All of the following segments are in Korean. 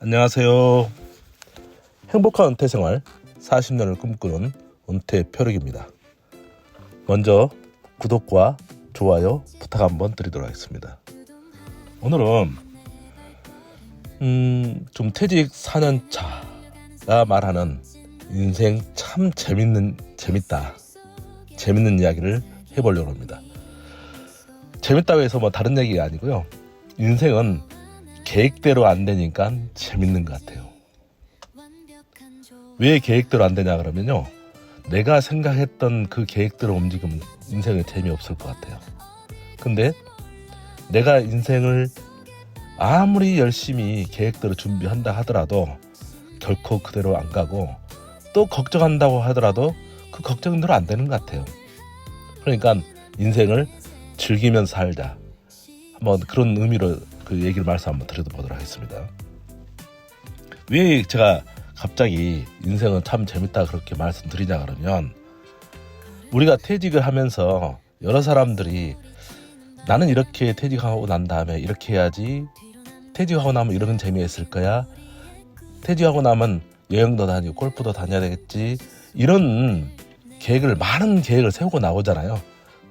안녕하세요. 행복한 은퇴생활 40년을 꿈꾸는 은퇴표력입니다. 먼저 구독과 좋아요 부탁 한번 드리도록 하겠습니다. 오늘은 좀 퇴직 4년 차가 말하는 인생 참 재밌다 재밌는 이야기를 해보려고 합니다. 재밌다고 해서 뭐 다른 얘기가 아니고요. 인생은 계획대로 안 되니까 재밌는 것 같아요. 왜 계획대로 안 되냐 그러면요, 내가 생각했던 그 계획대로 움직이면 인생은 재미없을 것 같아요. 근데 내가 인생을 아무리 열심히 계획대로 준비한다 하더라도 결코 그대로 안 가고, 또 걱정한다고 하더라도 그 걱정대로 안 되는 것 같아요. 그러니까 인생을 즐기면서 살자, 한번 그런 의미로 그 얘기를 말씀 한번 드려보도록 하겠습니다. 왜 제가 갑자기 인생은 참 재밌다 그렇게 말씀드리냐 그러면, 우리가 퇴직을 하면서 여러 사람들이 나는 이렇게 퇴직하고 난 다음에 이렇게 해야지, 퇴직하고 나면 이런 재미가 있을 거야, 퇴직하고 나면 여행도 다니고 골프도 다녀야 되겠지, 이런 많은 계획을 세우고 나오잖아요.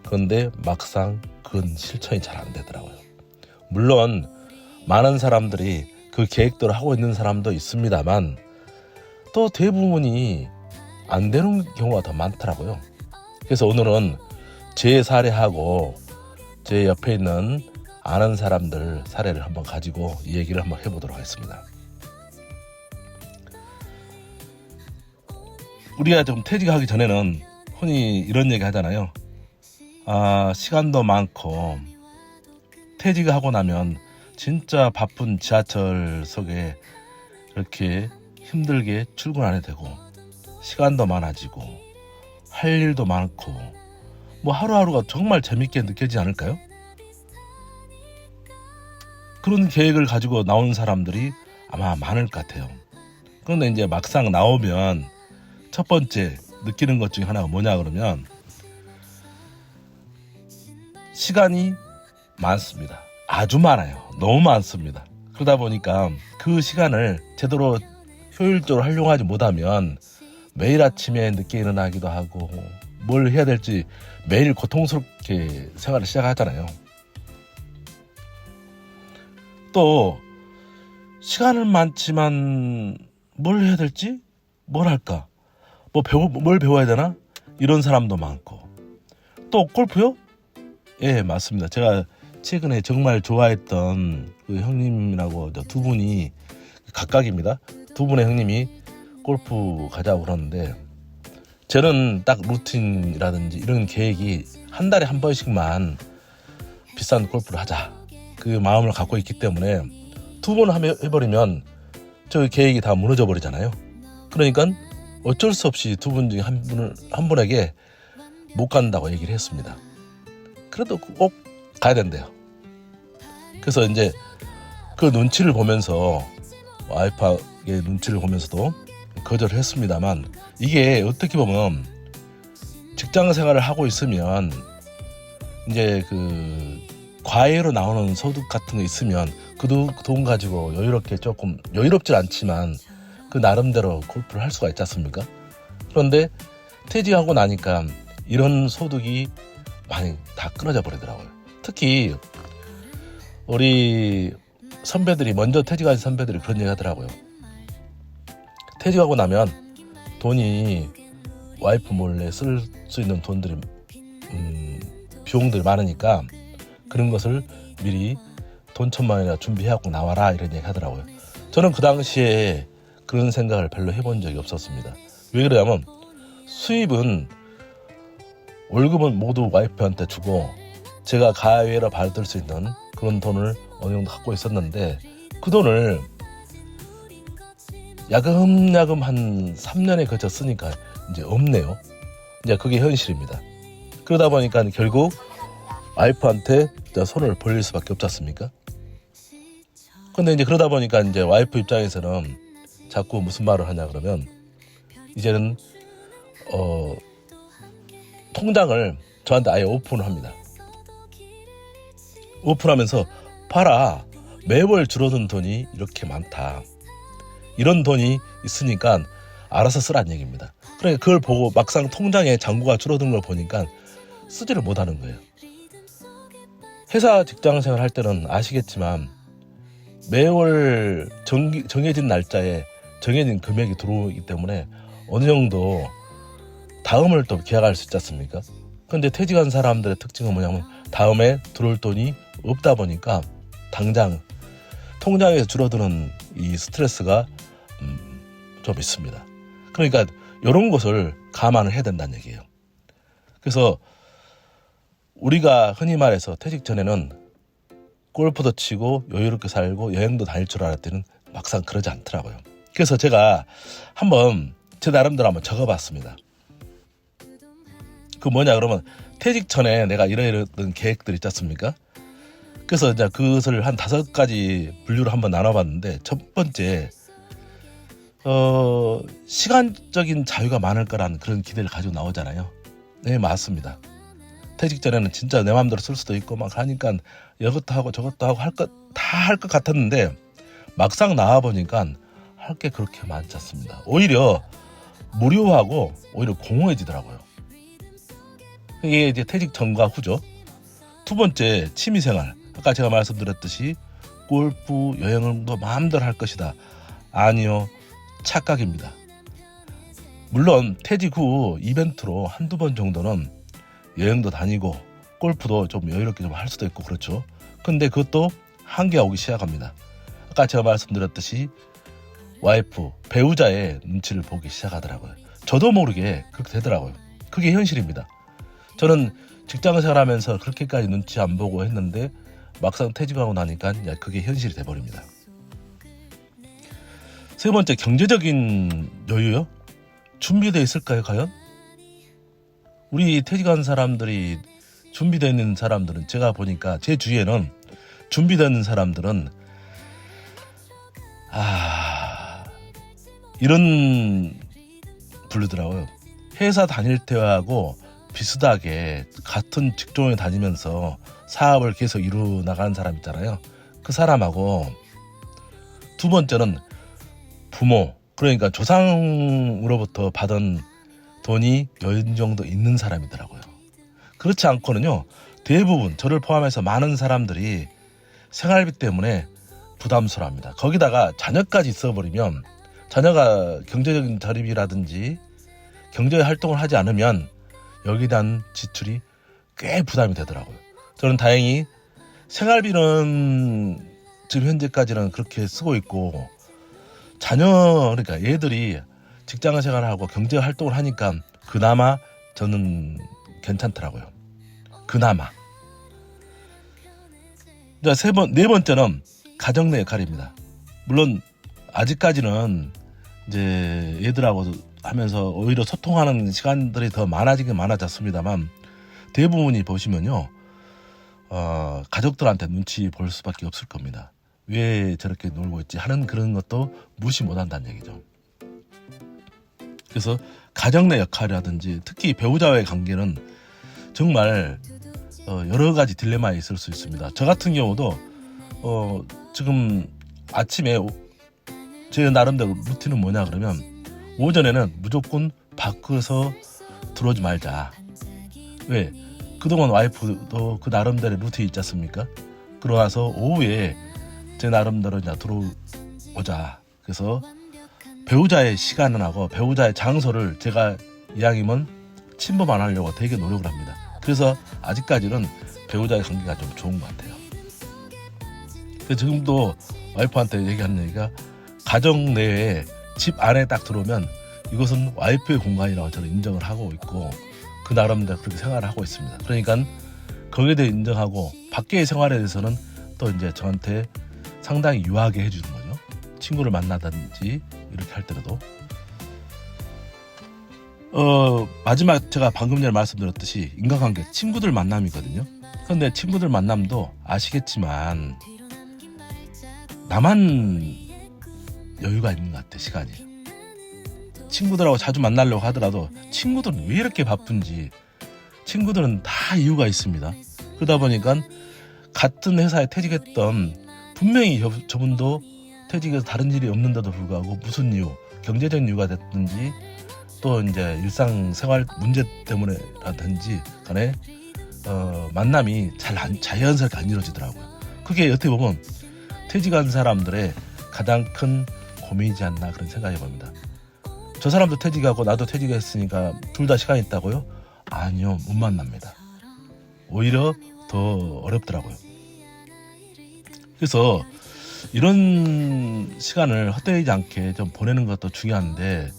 그런데 막상 그건 실천이 잘 안 되더라고요. 물론 많은 사람들이 그 계획대로 하고 있는 사람도 있습니다만, 또 대부분이 안 되는 경우가 더 많더라고요. 그래서 오늘은 제 사례하고 제 옆에 있는 아는 사람들 사례를 한번 가지고 이 얘기를 한번 해보도록 하겠습니다. 우리가 좀 퇴직하기 전에는 흔히 이런 얘기 하잖아요. 시간도 많고 퇴직하고 나면 진짜 바쁜 지하철 속에 이렇게 힘들게 출근 안 해도 되고, 시간도 많아지고 할 일도 많고, 뭐 하루하루가 정말 재밌게 느껴지지 않을까요? 그런 계획을 가지고 나온 사람들이 아마 많을 것 같아요. 그런데 이제 막상 나오면 첫 번째 느끼는 것 중에 하나가 뭐냐 그러면, 시간이 많습니다. 아주 많아요. 너무 많습니다. 그러다 보니까 그 시간을 제대로 효율적으로 활용하지 못하면 매일 아침에 늦게 일어나기도 하고, 뭘 해야 될지 매일 고통스럽게 생활을 시작하잖아요. 또 시간은 많지만 뭘 해야 될지, 뭘 할까, 뭘 배워야 되나, 이런 사람도 많고. 또 골프요? 예, 맞습니다. 제가 최근에 정말 좋아했던 그 형님이라고 두 분이 각각입니다. 두 분의 형님이 골프 가자고 그러는데, 저는 딱 루틴이라든지 이런 계획이 한 달에 한 번씩만 비싼 골프를 하자, 그 마음을 갖고 있기 때문에 두 번 해버리면 저 계획이 다 무너져 버리잖아요. 그러니까 어쩔 수 없이 두 분 중에 한 분에게 못 간다고 얘기를 했습니다. 그래도 꼭 가야 된대요. 그래서 이제 그 눈치를 보면서, 와이프의 눈치를 보면서도 거절을 했습니다만, 이게 어떻게 보면 직장 생활을 하고 있으면 이제 그 과외로 나오는 소득 같은 거 있으면 그 돈 가지고 여유롭게, 조금 여유롭진 않지만 그 나름대로 골프를 할 수가 있지 않습니까? 그런데 퇴직하고 나니까 이런 소득이 많이 다 끊어져 버리더라고요. 특히 우리 선배들이, 먼저 퇴직한 선배들이 그런 얘기 하더라고요. 퇴직하고 나면 돈이, 와이프 몰래 쓸 수 있는 돈들이, 비용들이 많으니까 그런 것을 미리 돈 1,000만 원이나 준비해갖고 나와라, 이런 얘기 하더라고요. 저는 그 당시에 그런 생각을 별로 해본 적이 없었습니다. 왜 그러냐면, 수입은, 월급은 모두 와이프한테 주고 제가 가외로 받을 수 있는 그런 돈을 어느 정도 갖고 있었는데, 그 돈을 야금야금 한 3년에 걸쳐 쓰니까 이제 없네요. 이제 그게 현실입니다. 그러다 보니까 결국 와이프한테 손을 벌릴 수밖에 없지 않습니까? 근데 이제 그러다 보니까 이제 와이프 입장에서는 자꾸 무슨 말을 하냐 그러면, 이제는 통장을 저한테 아예 오픈을 합니다. 오픈하면서, 봐라, 매월 줄어든 돈이 이렇게 많다. 이런 돈이 있으니까 알아서 쓰란 얘기입니다. 그러니까 그걸 보고 막상 통장에 잔고가 줄어든 걸 보니까 쓰지를 못하는 거예요. 회사 직장생활 할 때는 아시겠지만 매월 정해진 날짜에 정해진 금액이 들어오기 때문에 어느 정도 다음을 또 기약할 수 있지 않습니까? 근데 퇴직한 사람들의 특징은 뭐냐면 다음에 들어올 돈이 없다 보니까 당장 통장에서 줄어드는 이 스트레스가 좀 있습니다. 그러니까 이런 것을 감안을 해야 된다는 얘기예요. 그래서 우리가 흔히 말해서 퇴직 전에는 골프도 치고 여유롭게 살고 여행도 다닐 줄 알았더니 막상 그러지 않더라고요. 그래서 제가 한번 제 나름대로 한번 적어봤습니다. 그 뭐냐 그러면 퇴직 전에 내가 이런 계획들 있지 않습니까? 그래서 이제 그것을 한 5가지 분류로 한번 나눠봤는데 첫 번째 시간적인 자유가 많을 거라는 그런 기대를 가지고 나오잖아요. 네, 맞습니다. 퇴직 전에는 진짜 내 마음대로 쓸 수도 있고 막 하니까 이것도 하고 저것도 하고 다 할 것 같았는데 막상 나와보니까 할 게 그렇게 많지 않습니다. 오히려 무료하고 오히려 공허해지더라고요. 이게 이제 퇴직 전과 후죠. 두 번째, 취미생활. 아까 제가 말씀드렸듯이 골프, 여행도 마음대로 할 것이다. 아니요, 착각입니다. 물론 퇴직 후 이벤트로 한두 번 정도는 여행도 다니고 골프도 좀 여유롭게 좀 할 수도 있고 그렇죠. 근데 그것도 한계가 오기 시작합니다. 아까 제가 말씀드렸듯이 와이프, 배우자의 눈치를 보기 시작하더라고요. 저도 모르게 그렇게 되더라고요. 그게 현실입니다. 저는 직장생활 하면서 그렇게까지 눈치 안 보고 했는데 막상 퇴직하고 나니까 그게 현실이 돼버립니다. 세 번째, 경제적인 여유요? 준비되어 있을까요 과연? 우리 퇴직한 사람들이 준비되어 있는 사람들은 제가 보니까 제 주위에는 준비되어 있는 사람들은 이런 부르더라고요. 회사 다닐 때하고 비슷하게 같은 직종에 다니면서 사업을 계속 이루어 나가는 사람 있잖아요. 그 사람하고 두 번째는 부모, 그러니까 조상으로부터 받은 돈이 어느 정도 있는 사람이더라고요. 그렇지 않고는요, 대부분 저를 포함해서 많은 사람들이 생활비 때문에 부담스러워합니다. 거기다가 자녀까지 있어버리면 자녀가 경제적인 자립이라든지 경제 활동을 하지 않으면 여기에 대한 지출이 꽤 부담이 되더라고요. 저는 다행히 생활비는 지금 현재까지는 그렇게 쓰고 있고 자녀, 그러니까 얘들이 직장 생활하고 경제 활동을 하니까 그나마 저는 괜찮더라고요. 그나마. 네 번째는 가정 내 역할입니다. 물론 아직까지는 이제 얘들하고 하면서 오히려 소통하는 시간들이 더 많아지긴 많아졌습니다만 대부분이 보시면요, 가족들한테 눈치 볼 수밖에 없을 겁니다. 왜 저렇게 놀고 있지 하는 그런 것도 무시 못한다는 얘기죠. 그래서 가정 내 역할이라든지 특히 배우자와의 관계는 정말 여러 가지 딜레마가 있을 수 있습니다. 저 같은 경우도 지금 아침에 제 나름대로 루틴은 뭐냐 그러면 오전에는 무조건 밖에서 들어오지 말자. 왜? 그동안 와이프도 그 나름대로 루틴이 있지 않습니까? 그러고 나서 오후에 제 나름대로 이제 들어오자. 그래서 배우자의 시간을 하고 배우자의 장소를 제가 이왕이면 침범 안 하려고 되게 노력을 합니다. 그래서 아직까지는 배우자의 관계가 좀 좋은 것 같아요. 지금도 와이프한테 얘기하는 얘기가 가정 내에 집 안에 딱 들어오면 이것은 와이프의 공간이라고 저는 인정을 하고 있고 그 나름대로 그렇게 생활을 하고 있습니다. 그러니까 거기에 대해 인정하고 밖의 생활에 대해서는 또 이제 저한테 상당히 유하게 해주는 거죠. 친구를 만나든지 이렇게 할 때라도. 마지막 제가 방금 전에 말씀드렸듯이 인간관계 친구들 만남이거든요. 그런데 친구들 만남도 아시겠지만 나만 여유가 있는 것 같아. 시간이 친구들하고 자주 만나려고 하더라도 친구들은 왜 이렇게 바쁜지 친구들은 다 이유가 있습니다. 그러다 보니까 같은 회사에 퇴직했던 분명히 저분도 퇴직해서 다른 일이 없는데도 불구하고 무슨 이유, 경제적 이유가 됐든지 또 이제 일상생활 문제 때문에라든지 간에 만남이 자연스럽게 안 이루어지더라고요. 그게 어떻게 보면 퇴직한 사람들의 가장 큰 고민이지 않나 그런 생각이 봅니다. 저 사람도 퇴직하고 나도 퇴직했으니까 둘 다 시간이 있다고요? 아니요, 못 만납니다. 오히려 더 어렵더라고요. 그래서 이런 시간을 헛되지 않게 좀 보내는 것도 중요한데,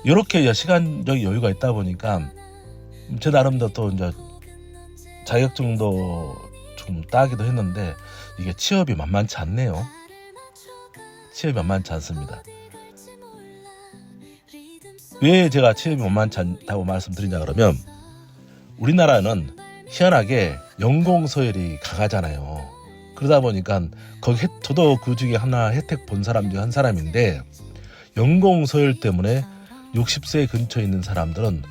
이렇게 시간적 여유가 있다 보니까 제 나름대로 또 이제 자격증도 좀 따기도 했는데 이게 취업이 만만치 않네요. 취업이 만만치 않습니다. 왜 제가 취업이 만만치 않다고 말씀드리냐 그러면, 우리나라는 희한하게 연공서열이 강하잖아요. 그러다 보니까 저도 그 중에 하나 혜택 본 사람 중에 한 사람인데, 연공서열 때문에 60세 근처에 있는 사람들은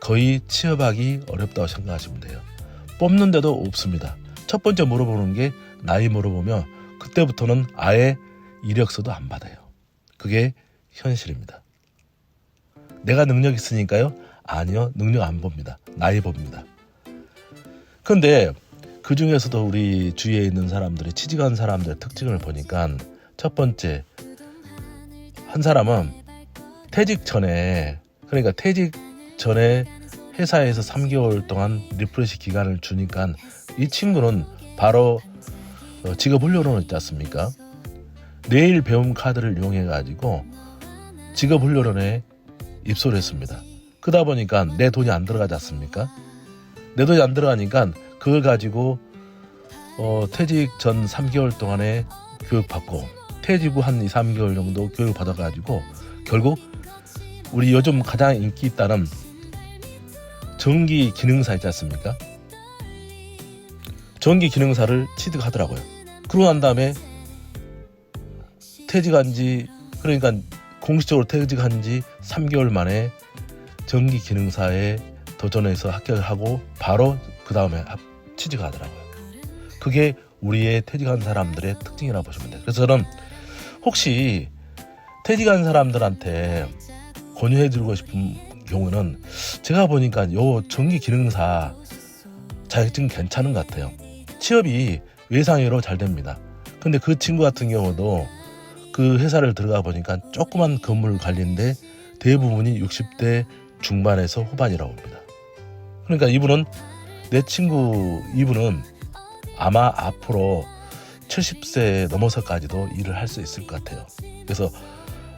거의 취업하기 어렵다고 생각하시면 돼요. 뽑는데도 없습니다. 첫 번째 물어보는 게 나이 물어보며 그때부터는 아예 이력서도 안 받아요. 그게 현실입니다. 내가 능력 있으니까요? 아니요, 능력 안 봅니다. 나이 봅니다. 그런데 그 중에서도 우리 주위에 있는 사람들이 취직한 사람들의 특징을 보니까, 첫 번째, 한 사람은 퇴직 전에 회사에서 3개월 동안 리프레시 기간을 주니까 이 친구는 바로 직업훈련원 있지 않습니까? 내일 배움 카드를 이용해 가지고 직업훈련원에 입소를 했습니다. 그러다 보니까 내 돈이 안 들어가지 않습니까? 내 돈이 안 들어가니까 그걸 가지고 퇴직 전 3개월 동안에 교육받고, 퇴직 후 한 2, 3개월 정도 교육받아가지고 결국 우리 요즘 가장 인기 있다는 전기 기능사 있지 않습니까? 전기 기능사를 취득하더라고요. 그러고 난 다음에 그러니까 공식적으로 퇴직한 지 3개월 만에 전기 기능사에 도전해서 합격을 하고 바로 그 다음에 취직하더라고요. 그게 우리의 퇴직한 사람들의 특징이라고 보시면 돼요. 그래서 저는 혹시 퇴직한 사람들한테 권유해드리고 싶은 경우는, 제가 보니까 요 전기 기능사 자격증 괜찮은 것 같아요. 취업이 외상외로 잘 됩니다. 근데 그 친구 같은 경우도 그 회사를 들어가 보니까 조그만 건물 관리인데 대부분이 60대 중반에서 후반이라고 봅니다. 그러니까 이분은 아마 앞으로 70세 넘어서까지도 일을 할 수 있을 것 같아요. 그래서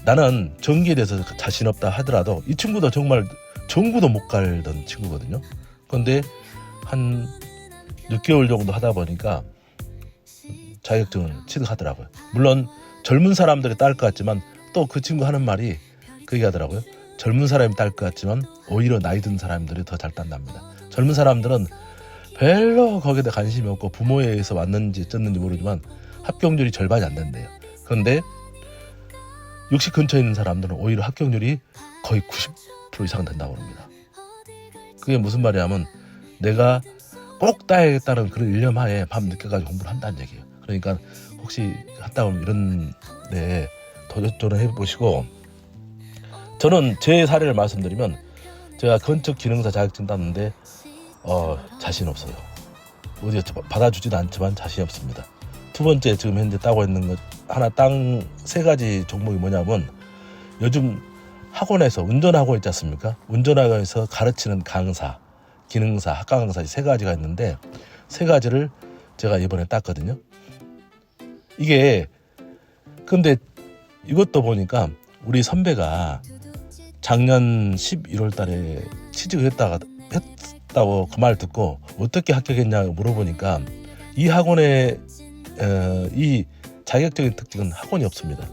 나는 전기에 대해서 자신 없다 하더라도 이 친구도 정말 전구도 못 갈던 친구거든요. 그런데 한 6개월 정도 하다 보니까 자격증을 취득하더라고요. 물론 젊은 사람들이 딸 것 같지만, 또 그 친구 하는 말이 그 얘기 하더라고요. 젊은 사람이 딸 것 같지만 오히려 나이 든 사람들이 더 잘 딴답니다. 젊은 사람들은 별로 거기에 관심이 없고 부모에 의해서 왔는지 어쨌는지 모르지만 합격률이 절반이 안 된대요. 그런데 60 근처에 있는 사람들은 오히려 합격률이 거의 90% 이상 된다고 합니다. 그게 무슨 말이냐면, 내가 꼭 따야겠다는 그런 일념하에 밤 늦게까지 공부를 한다는 얘기예요. 그러니까 혹시 한다고 하면 이런 데 도전을 해보시고, 저는 제 사례를 말씀드리면, 제가 건축 기능사 자격증 땄는데 자신 없어요. 어디 받아주지도 않지만 자신이 없습니다. 두 번째, 지금 현재 따고 있는 것 땅 3가지 종목이 뭐냐면, 요즘 학원에서 운전하고 있지 않습니까? 운전학원에서 가르치는 강사, 기능사, 학과 강사 3가지가 있는데 3가지를 제가 이번에 땄거든요. 근데 이것도 보니까 우리 선배가 작년 11월 달에 취직을 했다고 그 말 듣고 어떻게 합격했냐고 물어보니까, 이 학원의 이 자격적인 특징은 학원이 없습니다.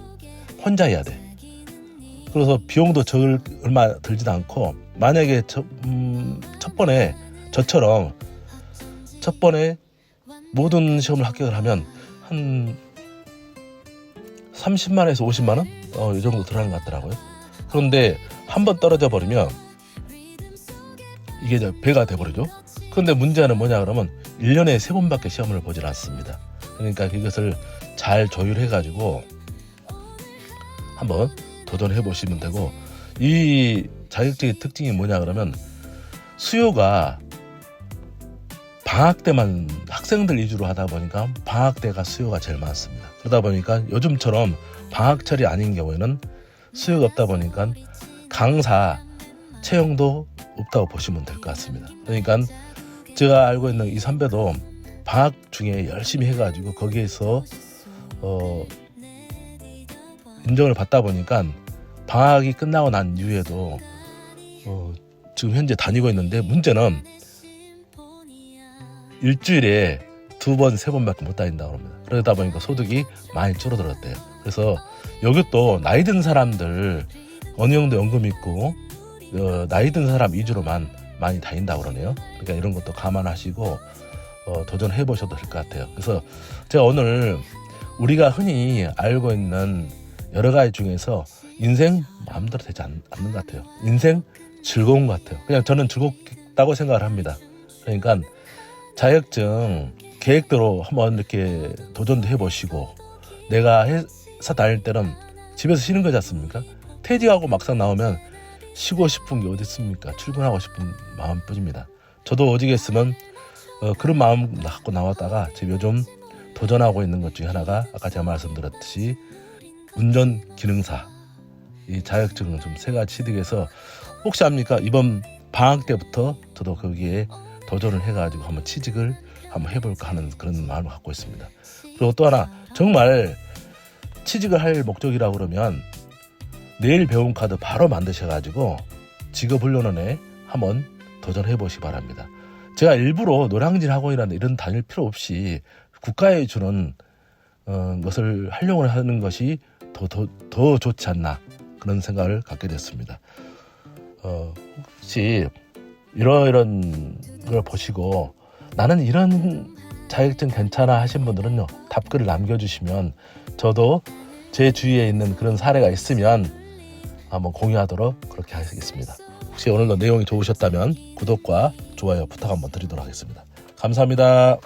혼자 해야 돼. 그래서 비용도 얼마 들지도 않고, 만약에 첫 번에 모든 시험을 합격을 하면 한 30만에서 50만 원? 이 정도 들어가는 것 같더라고요. 그런데 한번 떨어져 버리면 이게 이제 배가 돼버리죠. 그런데 문제는 뭐냐 그러면 1년에 3번밖에 시험을 보질 않습니다. 그러니까 이것을 잘 조율해가지고 한번 도전해 보시면 되고, 이 자격증의 특징이 뭐냐 그러면 수요가 방학 때만 학생들 위주로 하다 보니까 방학 때가 수요가 제일 많습니다. 그러다 보니까 요즘처럼 방학철이 아닌 경우에는 수요가 없다 보니까 강사 채용도 없다고 보시면 될 것 같습니다. 그러니까 제가 알고 있는 이 선배도 방학 중에 열심히 해가지고 거기에서 인정을 받다 보니까 방학이 끝나고 난 이후에도 지금 현재 다니고 있는데, 문제는 일주일에 2번, 3번밖에 못 다닌다고 합니다. 그러다 보니까 소득이 많이 줄어들었대요. 그래서 여기 또 나이 든 사람들 어느 정도 연금 있고 나이 든 사람 위주로만 많이 다닌다고 그러네요. 그러니까 이런 것도 감안하시고 도전해 보셔도 될 것 같아요. 그래서 제가 오늘 우리가 흔히 알고 있는 여러 가지 중에서 인생 마음대로 되지 않는 것 같아요. 인생 즐거운 것 같아요. 그냥 저는 즐겁다고 생각을 합니다. 그러니까 자격증 계획대로 한번 이렇게 도전도 해보시고, 내가 회사 다닐 때는 집에서 쉬는 거지 않습니까? 퇴직하고 막상 나오면 쉬고 싶은 게 어디 있습니까? 출근하고 싶은 마음뿐입니다. 저도 오직했으면 그런 마음 갖고 나왔다가 지금 요즘 도전하고 있는 것 중에 하나가 아까 제가 말씀드렸듯이 운전 기능사, 이 자격증은 좀 3가지 취득해서 혹시 압니까? 이번 방학 때부터 저도 거기에 도전을 해가지고 한번 취직을 한번 해볼까 하는 그런 마음을 갖고 있습니다. 그리고 또 하나, 정말 취직을 할 목적이라고 그러면 내일 배운 카드 바로 만드셔가지고 직업훈련원에 한번 도전해 보시기 바랍니다. 제가 일부러 노량진 학원이라는 이런 다닐 필요 없이 국가에 주는 것을 활용을 하는 것이 더 좋지 않나, 그런 생각을 갖게 됐습니다. 혹시 이런 걸 보시고 나는 이런 자격증 괜찮아 하신 분들은요, 답글을 남겨주시면 저도 제 주위에 있는 그런 사례가 있으면 한번 공유하도록 그렇게 하겠습니다. 혹시 오늘도 내용이 좋으셨다면 구독과 좋아요 부탁 한번 드리도록 하겠습니다. 감사합니다.